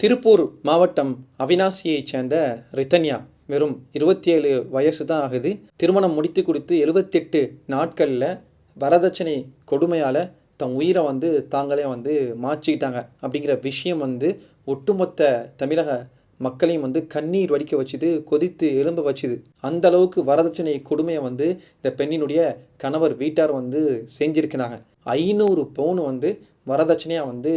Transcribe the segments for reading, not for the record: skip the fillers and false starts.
திருப்பூர் மாவட்டம் அவினாசியைச் சேர்ந்த ரிதன்யா வெறும் 27 வயசு தான் ஆகுது. திருமணம் முடித்து கொடுத்து 78 நாட்களில் வரதட்சணை கொடுமையால் தன் உயிரை தாங்களே மாற்றிக்கிட்டாங்க அப்படிங்கிற விஷயம் ஒட்டுமொத்த தமிழக மக்களையும் கண்ணீர் வடிக்க வச்சுது, கொதித்து எழும்ப வச்சுது. அந்த அளவுக்கு வரதட்சணை கொடுமையை இந்த பெண்ணினுடைய கணவர் வீட்டார் செஞ்சிருக்கிறாங்க. 500 பவுன் வரதட்சணையாக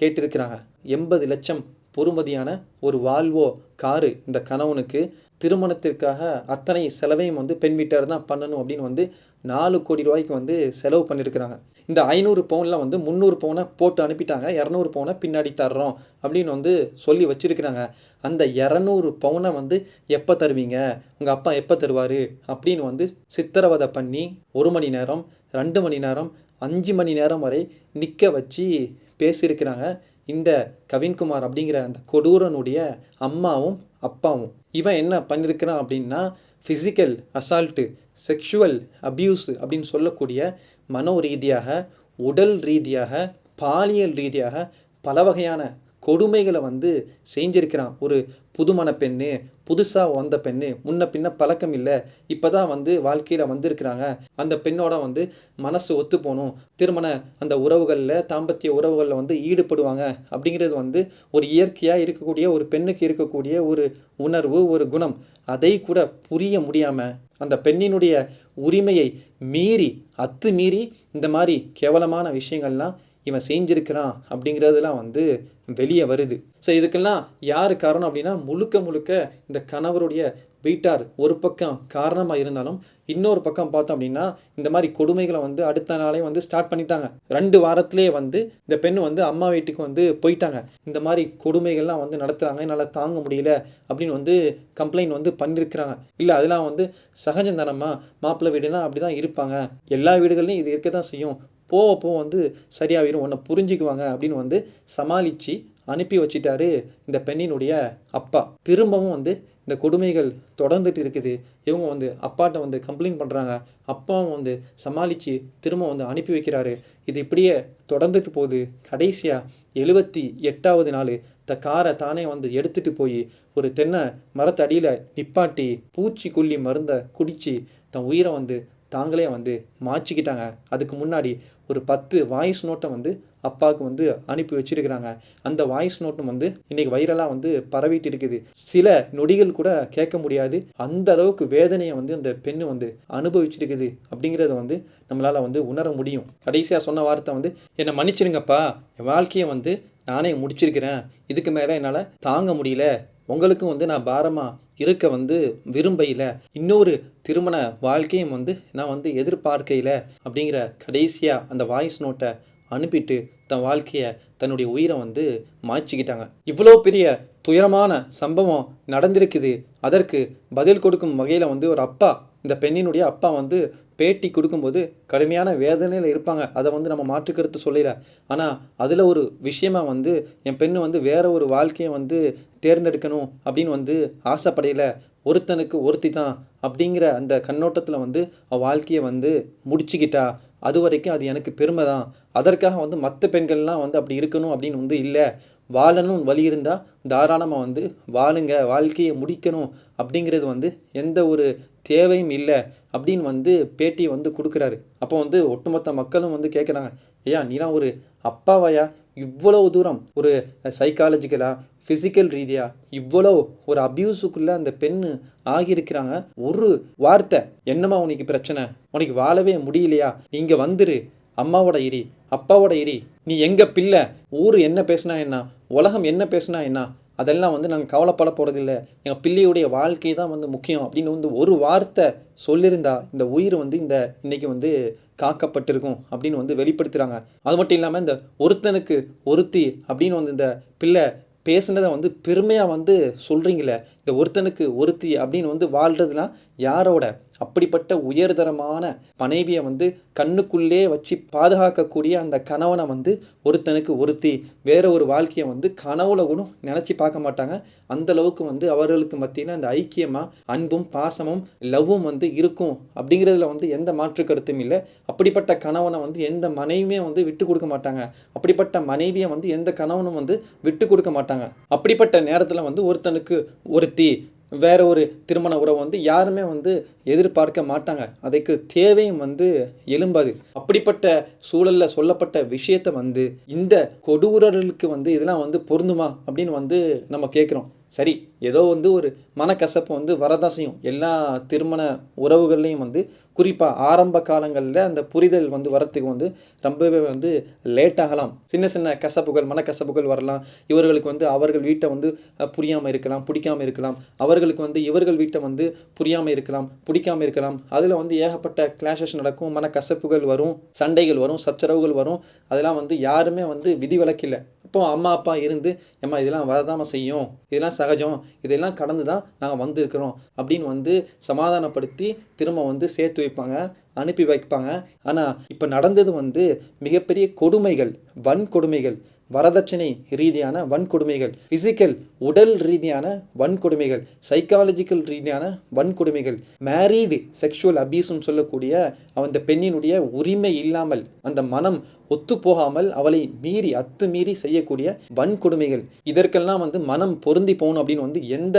கேட்டிருக்கிறாங்க. 80 லட்சம் பொறுமதியான ஒரு வால்வோ காரு இந்த கணவனுக்கு. திருமணத்திற்காக அத்தனை செலவையும் பெண் வீட்டார் தான் பண்ணணும் அப்படின்னு 4 கோடி ரூபாய்க்கு செலவு பண்ணியிருக்கிறாங்க. இந்த 500 பவுனில் 300 பவுனை போட்டு அனுப்பிட்டாங்க. 200 பவுனை பின்னாடி தர்றோம் அப்படின்னு சொல்லி வச்சுருக்கிறாங்க. அந்த 200 பவுனை எப்போ தருவீங்க, உங்கள் அப்பா எப்போ தருவார் அப்படின்னு சித்திரவதை பண்ணி 1 மணி நேரம், 2 மணி நேரம், 5 மணி நேரம் வரை நிற்க வச்சு பேசியிருக்கிறாங்க இந்த கவின்குமார் அப்படிங்கிற அந்த கொடூரனுடைய அம்மாவும் அப்பாவும். இவன் என்ன பண்ணியிருக்கிறான் அப்படின்னா, ஃபிசிக்கல் அசால்ட்டு, செக்ஷுவல் அப்யூஸ் அப்படின்னு சொல்லக்கூடிய மனோ ரீதியாக, உடல் ரீதியாக, பாலியல் ரீதியாக பல வகையான கொடுமைகளை செஞ்சிருக்கிறான். ஒரு புதுமண பெண்ணு, புதுசாக வந்த பெண்ணு, முன்ன பின்ன பழக்கம் இல்லை, இப்போ தான் வாழ்க்கையில் வந்திருக்கிறாங்க. அந்த பெண்ணோட மனசு ஒத்து போகணும், திருமண அந்த உறவுகளில், தாம்பத்திய உறவுகளில் ஈடுபடுவாங்க அப்படிங்கிறது ஒரு இயற்கையாக இருக்கக்கூடிய ஒரு பெண்ணுக்கு இருக்கக்கூடிய ஒரு உணர்வு, ஒரு குணம். அதை கூட புரிய முடியாமல் அந்த பெண்ணினுடைய உரிமையை மீறி, அத்துமீறி இந்த மாதிரி கேவலமான விஷயங்கள்லாம் இவன் செஞ்சிருக்கிறான் அப்படிங்கிறதுலாம் வெளியே வருது. ஸோ இதுக்கெல்லாம் யார் காரணம் அப்படின்னா, முழுக்க இந்த கணவருடைய வீட்டார் ஒரு பக்கம் காரணமாக இருந்தாலும், இன்னொரு பக்கம் பார்த்தோம் அப்படின்னா இந்த மாதிரி கொடுமைகளை அடுத்த நாளே ஸ்டார்ட் பண்ணிட்டாங்க. 2 வாரத்திலே இந்த பெண்ணு அம்மா வீட்டுக்கு போயிட்டாங்க. இந்த மாதிரி கொடுமைகள்லாம் நடத்துகிறாங்க, என்னால் தாங்க முடியல அப்படின்னு கம்ப்ளைண்ட் பண்ணியிருக்கிறாங்க. இல்லை அதெல்லாம் சகஜந்தானம்மா, மாப்பிள்ளை வீடுனா அப்படி தான் இருப்பாங்க, எல்லா வீடுகள்லையும் இது இருக்க தான் செய்யும், போக சரியாகிடும், உன்னை புரிஞ்சுக்குவாங்க அப்படின்னு சமாளித்து அனுப்பி வச்சிட்டாரு இந்த பெண்ணினுடைய அப்பா. திரும்பவும் இந்த கொடுமைகள் தொடர்ந்துட்டு இருக்குது. இவங்க அப்பாட்ட கம்ப்ளைண்ட் பண்ணுறாங்க. அப்பாவும் சமாளித்து திரும்ப அனுப்பி வைக்கிறாரு. இது இப்படியே தொடர்ந்துட்டு போகுது. கடைசியாக 78வது நாள் காரை தானே எடுத்துகிட்டு போய் ஒரு தென்னை மரத்தடியில் நிப்பாட்டி பூச்சிக்கொல்லி மருந்தை குடித்து தன் உயிரை தாங்களே மாற்றிக்கிட்டாங்க. அதுக்கு முன்னாடி ஒரு 10 வாய்ஸ் நோட்டை அப்பாவுக்கு அனுப்பி வச்சிருக்கிறாங்க. அந்த வாய்ஸ் நோட்டும் இன்றைக்கி வைரலாக பரவிட்டு இருக்குது. சில நொடிகள் கூட கேட்க முடியாது, அந்த அளவுக்கு வேதனையை அந்த பெண்ணு அனுபவிச்சிருக்குது அப்படிங்கிறத நம்மளால் உணர முடியும். கடைசியாக சொன்ன வார்த்தை என்னை மன்னிச்சிருங்கப்பா, என் வாழ்க்கையை நானே முடிச்சிருக்கிறேன், இதுக்கு மேலே என்னால் தாங்க முடியல, உங்களுக்கும் நான் பாரமாக இருக்க விரும்பையில், இன்னொரு திருமண வாழ்க்கையும் நான் எதிர்பார்க்கையில் அப்படிங்கிற கடைசியாக அந்த வாய்ஸ் நோட்டை அனுப்பிட்டு தன் வாழ்க்கையை, தன்னுடைய உயிரை மாற்றிக்கிட்டாங்க. இவ்வளோ பெரிய துயரமான சம்பவம் நடந்திருக்குது. அதற்கு பதில் கொடுக்கும் வகையில் ஒரு அப்பா, இந்த பெண்ணினுடைய அப்பா பேட்டி கொடுக்கும்போது கடுமையான வேதனையில் இருப்பாங்க. அதை நம்ம மாற்றுக்கருத்து சொல்லல. ஆனால் அதில் ஒரு விஷயமாக என் பெண்ணு வேறு ஒரு வாழ்க்கையை தேர்ந்தெடுக்கணும் அப்படின்னு ஆசைப்படையில, ஒருத்தனுக்கு ஒருத்தி தான் அப்படிங்கிற அந்த கண்ணோட்டத்தில் அவள் வாழ்க்கையை முடிச்சுக்கிட்டா. அது வரைக்கும் அது எனக்கு பெருமை தான். அதற்காக மற்ற பெண்கள்லாம் அப்படி இருக்கணும் அப்படின்னு இல்லை. வாழணும் வழி இருந்தால் தாராளமாக வாழுங்க, வாழ்க்கையை முடிக்கணும் அப்படிங்கிறது எந்த ஒரு தேவையும் இல்லை அப்படின்னு பேட்டியை கொடுக்குறாரு. அப்போ ஒட்டுமொத்த மக்களும் கேட்குறாங்க, ஐயா நீலாம் ஒரு அப்பாவையா, இவ்வளவு தூரம் ஒரு சைக்காலஜிக்கலாக, ஃபிசிக்கல் ரீதியாக இவ்வளோ ஒரு அப்யூஸுக்குள்ளே அந்த பெண்ணு ஆகியிருக்கிறாங்க. ஒரு வார்த்தை, என்னம்மா உனக்கு பிரச்சனை, உனக்கு வாழவே முடியலையா, இங்கே வந்துரு, அம்மாவோட இரி, அப்பாவோட இரி, நீ எங்கள் பிள்ளை, ஊர் என்ன பேசுனா என்ன, உலகம் என்ன பேசுனா என்ன, அதெல்லாம் நாங்கள் கவலைப்பட போகிறதில்ல, எங்கள் பிள்ளையுடைய வாழ்க்கை தான் முக்கியம் அப்படின்னு ஒரு வார்த்தை சொல்லியிருந்தா இந்த உயிர் இந்த இன்றைக்கி காக்கப்பட்டிருக்கும் அப்படின்னு வெளிப்படுத்துகிறாங்க. அது மட்டும் இல்லாமல் இந்த ஒருத்தனுக்கு ஒருத்தி அப்படின்னு இந்த பிள்ளை பேசுனதை பெருமையாக சொல்கிறீங்களே, இந்த ஒருத்தனுக்கு ஒருத்தி அப்படின்னு வாழ்கிறதுலாம் யாரோட அப்படிப்பட்ட உயர்தரமான மனைவியை வந்து கண்ணுக்குள்ளே வச்சு பாதுகாக்கக்கூடிய அந்த கணவனை வந்து ஒருத்தனுக்கு ஒருத்தி வேற ஒரு வாழ்க்கையை வந்து கனவுல கூட நினச்சி பார்க்க மாட்டாங்க. அந்த அளவுக்கு வந்து அவர்களுக்கு மத்தியில் அந்த ஐக்கியமாக அன்பும் பாசமும் லவ்வும் வந்து இருக்கும் அப்படிங்கிறதுல வந்து எந்த மாற்று கருத்தும் இல்லை. அப்படிப்பட்ட கணவனை வந்து எந்த மனைவியுமே வந்து விட்டு கொடுக்க மாட்டாங்க. அப்படிப்பட்ட மனைவியை வந்து எந்த கணவனும் வந்து விட்டு கொடுக்க மாட்டாங்க. அப்படிப்பட்ட நேரத்தில் வந்து ஒருத்தனுக்கு ஒருத்தி வேற ஒரு திருமண உறவு வந்து யாருமே வந்து எதிர்பார்க்க மாட்டாங்க. அதுக்கு தேவையும் வந்து எழும்பாது. அப்படிப்பட்ட சூழலில் சொல்லப்பட்ட விஷயத்தை வந்து இந்த கொடூரர்களுக்கு வந்து இதெல்லாம் வந்து பொருந்துமா அப்படின்னு வந்து நம்ம கேட்குறோம். சரி, ஏதோ வந்து ஒரு மனக்கசப்பு வந்து வரதான் செய்யும். எல்லா திருமண உறவுகள்லையும் வந்து குறிப்பாக ஆரம்ப காலங்களில் அந்த புரிதல் வந்து வரத்துக்கு வந்து ரொம்பவே வந்து லேட் ஆகலாம். சின்ன சின்ன கசப்புகள் மனக்கசப்புகள் வரலாம். இவர்களுக்கு வந்து அவர்கள் வீட்டை வந்து புரியாமல் இருக்கலாம், பிடிக்காமல் இருக்கலாம். அவர்களுக்கு வந்து இவர்கள் வீட்டை வந்து புரியாமல் இருக்கலாம், பிடிக்காமல் இருக்கலாம். அதில் வந்து ஏகப்பட்ட கிளாஷஸ் நடக்கும், மனக்கசப்புகள் வரும், சண்டைகள் வரும், சச்சரவுகள் வரும். அதெல்லாம் வந்து யாருமே வந்து விதிவிலக்கில்லை. இப்போ அம்மா அப்பா இருந்து ஏம்மா இதெல்லாம் வரதாம செய்யும், இதெல்லாம் சகஜம், இதெல்லாம் கடந்து தான் நாங்கள் வந்திருக்கிறோம் அப்படின்னு வந்து சமாதானப்படுத்தி திரும்ப வந்து சேர்த்து வைப்பாங்க, அனுப்பி வைப்பாங்க. ஆனால் இப்போ நடந்தது வந்து மிகப்பெரிய கொடுமைகள், வன்கொடுமைகள், வரதட்சணை ரீதியான வன்கொடுமைகள், ஃபிசிக்கல் உடல் ரீதியான வன்கொடுமைகள், சைக்காலஜிக்கல் ரீதியான வன்கொடுமைகள், மேரீடு செக்ஷுவல் அபியூஸ்ன்னு சொல்லக்கூடிய அந்த பெண்ணினுடைய உரிமை இல்லாமல் அந்த மனம் ஒத்து போகாமல் அவளை மீறி அத்துமீறி செய்யக்கூடிய வன்கொடுமைகள். இதற்கெல்லாம் வந்து மனம் பொருந்தி போகணும் அப்படின்னு வந்து எந்த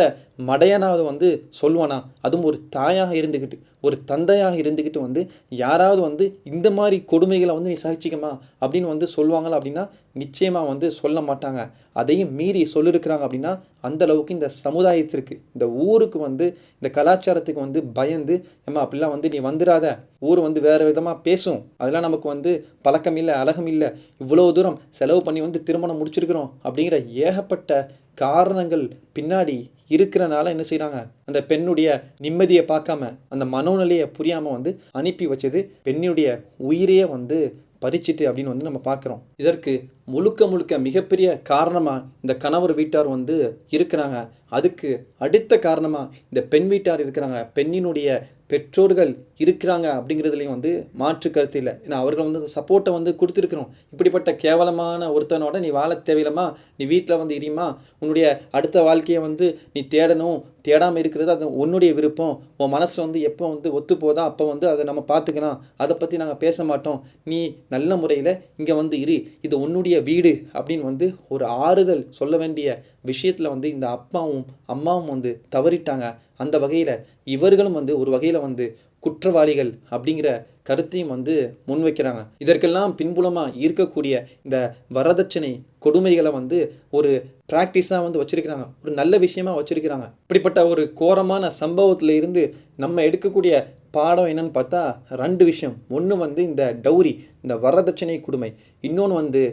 மடையனாவது வந்து சொல்வானா? அதுவும் ஒரு தாயாக இருந்துக்கிட்டு, ஒரு தந்தையாக இருந்துக்கிட்டு வந்து யாராவது வந்து இந்த மாதிரி கொடுமைகளை வந்து நீ சகிச்சிக்கமா அப்படின்னு வந்து சொல்லுவாங்களா அப்படின்னா நிச்சயமாக வந்து சொல்ல மாட்டாங்க. அதையும் மீறி சொல்லியிருக்கிறாங்க அப்படின்னா அந்த அளவுக்கு இந்த சமுதாயத்திற்கு, இந்த ஊருக்கு வந்து இந்த கலாச்சாரத்துக்கு வந்து பயந்து ஏம்மா அப்படிலாம் வந்து நீ வந்துடாத, ஊர் வந்து வேறு விதமாக பேசும், அதெல்லாம் நமக்கு வந்து பழக்கம் இல்லை, அழகம் இல்லை, இவ்வளோ தூரம் செலவு பண்ணி வந்து திருமணம் முடிச்சிருக்கிறோம் அப்படிங்கிற ஏகப்பட்ட காரணங்கள் பின்னாடி இருக்கிறனால என்ன செய்கிறாங்க, அந்த பெண்ணுடைய நிம்மதியை பார்க்காம அந்த மனோநிலையை புரியாமல் வந்து அனுப்பி வச்சது பெண்ணுடைய உயிரையே வந்து பறிச்சிட்டு அப்படின்னு வந்து நம்ம பார்க்குறோம். இதற்கு முழுக்க முழுக்க மிகப்பெரிய காரணமாக இந்த கணவர் வீட்டார் வந்து இருக்கிறாங்க. அதுக்கு அடுத்த காரணமாக இந்த பெண் வீட்டார் இருக்கிறாங்க, பெண்ணினுடைய பெற்றோர்கள் இருக்கிறாங்க அப்படிங்கிறதுலையும் வந்து மாற்று கருத்து இல்லை. ஏன்னா அவர்கள் வந்து அந்த சப்போர்ட்டை வந்து கொடுத்துருக்குறோம். இப்படிப்பட்ட கேவலமான ஒருத்தனோட நீ வாழ தேவையில்லமா, நீ வீட்டில் வந்து இரிமா, உன்னுடைய அடுத்த வாழ்க்கையை வந்து நீ தேடணும், தேடாமல் இருக்கிறது அது உன்னுடைய விருப்பம், உன் மனசு வந்து எப்போ வந்து ஒத்து போதா அப்போ வந்து அதை நம்ம பார்த்துக்கலாம், அதை பற்றி நாங்கள் பேச மாட்டோம், நீ நல்ல முறையில் இங்கே வந்து இரு, இது உன்னுடைய வீடு அப்படின்னு வந்து ஒரு ஆறுதல் சொல்ல வேண்டிய விஷயத்தில் வந்து இந்த அப்பாவும் அம்மாவும் வந்து தவறிட்டாங்க. அந்த வகையில் இவர்களும் வந்து ஒரு வகையில் வந்து குற்றவாளிகள் அப்படிங்கிற கருத்தையும் வந்து முன்வைக்கிறாங்க. இதற்கெல்லாம் பின்புலமாக இருக்கக்கூடிய இந்த வரதட்சணை கொடுமைகளை வந்து ஒரு ப்ராக்டிஸாக வந்து வச்சுருக்கிறாங்க, ஒரு நல்ல விஷயமாக வச்சுருக்கிறாங்க. இப்படிப்பட்ட ஒரு கோரமான சம்பவத்தில் இருந்து நம்ம எடுக்கக்கூடிய பாடம் என்னன்னு பார்த்தா 2 விஷயம். ஒன்று வந்து இந்த டௌரி, இந்த வரதட்சணை கொடுமை. இன்னொன்று வந்து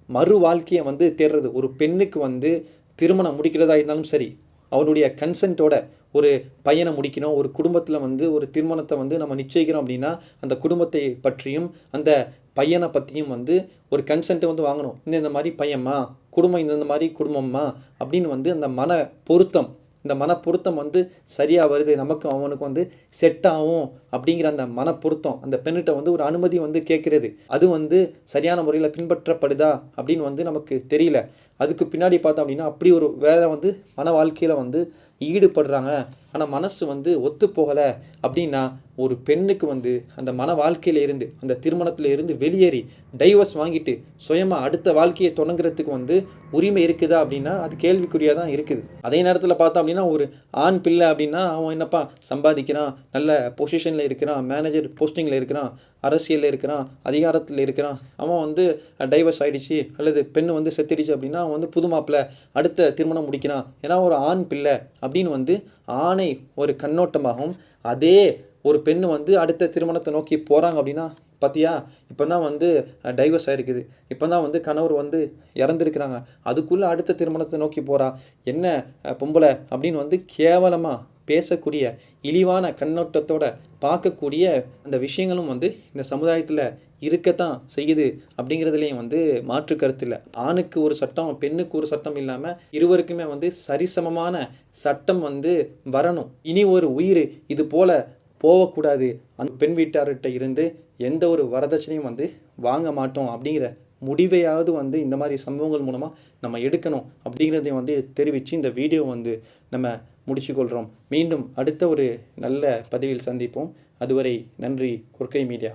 மறு வாழ்க்கையை வந்து தேடுறது. ஒரு பெண்ணுக்கு வந்து திருமணம் முடிக்கிறதா இருந்தாலும் சரி, அவனுடைய கன்சென்ட்டோட ஒரு பையனை முடிக்கணும், ஒரு குடும்பத்தில் வந்து ஒரு திருமணத்தை வந்து நம்ம நிச்சயிக்கிறோம் அப்படின்னா அந்த குடும்பத்தை பற்றியும் அந்த பையனை பற்றியும் வந்து ஒரு கன்சென்ட்டை வந்து வாங்கணும். இந்த மாதிரி பையன்மா, குடும்பம் இந்த மாதிரி குடும்பம்மா அப்படின்னு வந்து அந்த மன பொருத்தம், இந்த மனப்பொருத்தம் வந்து சரியாக வருது, நமக்கு அவனுக்கு வந்து செட் ஆகும் அப்படிங்கிற அந்த மனப்பொருத்தம் அந்த பெண்ணிட்ட வந்து ஒரு அனுமதி வந்து கேட்குறது, அது வந்து சரியான முறையில் பின்பற்றப்படுதா அப்படின்னு வந்து நமக்கு தெரியல. அதுக்கு பின்னாடி பார்த்தோம் அப்படின்னா அப்படி ஒரு வேலை வந்து மன வாழ்க்கையில் வந்து ஈடுபடுறாங்க. ஆனால் மனசு வந்து ஒத்து போகலை அப்படின்னா ஒரு பெண்ணுக்கு வந்து அந்த மன வாழ்க்கையில இருந்து அந்த திருமணத்தில் இருந்து வெளியேறி டைவர்ஸ் வாங்கிட்டு சுயமாக அடுத்த வாழ்க்கையை தொடங்குறதுக்கு வந்து உரிமை இருக்குதா அப்படின்னா அது கேள்விக்குறியாக தான் இருக்குது. அதே நேரத்தில் பார்த்தோம் அப்படின்னா ஒரு ஆண் பிள்ளை அப்படின்னா அவன் என்னப்பா சம்பாதிக்கிறான், நல்ல பொசிஷனில் இருக்கிறான், மேனேஜர் போஸ்டிங்கில் இருக்கிறான், அரசியலில் இருக்கிறான், அதிகாரத்தில் இருக்கிறான், அவன் வந்து டைவர்ஸ் ஆகிடுச்சு அல்லது பெண்ணு வந்து செத்துடுச்சு அப்படின்னா அவன் வந்து புது மாப்பிள்ளை அடுத்த திருமணம் முடிக்கிறான், ஏன்னா ஒரு ஆண் பிள்ளை அப்படின்னு வந்து ஆணை ஒரு கண்ணோட்டமாகவும், அதே ஒரு பெண்ணு வந்து அடுத்த திருமணத்தை நோக்கி போகிறாங்க அப்படின்னா பார்த்தியா இப்போ தான் வந்து டைவர்ஸ் ஆகிருக்குது, இப்போ தான் வந்து கணவர் வந்து இறந்துருக்கிறாங்க, அதுக்குள்ளே அடுத்த திருமணத்தை நோக்கி போகிறா, என்ன பொம்பளை அப்படின்னு வந்து கேவலமாக பேசக்கூடிய இழிவான கண்ணோட்டத்தோட பார்க்கக்கூடிய அந்த விஷயங்களும் வந்து இந்த சமுதாயத்தில் இருக்கத்தான் செய்யுது அப்படிங்கிறதுலேயும் வந்து மாற்று கருத்து இல்லை. ஆணுக்கு ஒரு சட்டம், பெண்ணுக்கு ஒரு சட்டம் இல்லாமல் இருவருக்குமே வந்து சரிசமமான சட்டம் வந்து வரணும். இனி ஒரு உயிர் இது போல் போகக்கூடாது, அந்த பெண் வீட்டார்கிட்ட இருந்து எந்த ஒரு வரதட்சணையும் வந்து வாங்க மாட்டோம் அப்படிங்கிற முடிவையாவது வந்து இந்த மாதிரி சம்பவங்கள் மூலமாக நம்ம எடுக்கணும் அப்படிங்கிறதையும் வந்து தெரிவித்து இந்த வீடியோ வந்து நம்ம முடிச்சுக்கொள்கிறோம். மீண்டும் அடுத்த ஒரு நல்ல பதிவில் சந்திப்போம். அதுவரை நன்றி. கொற்கை மீடியா.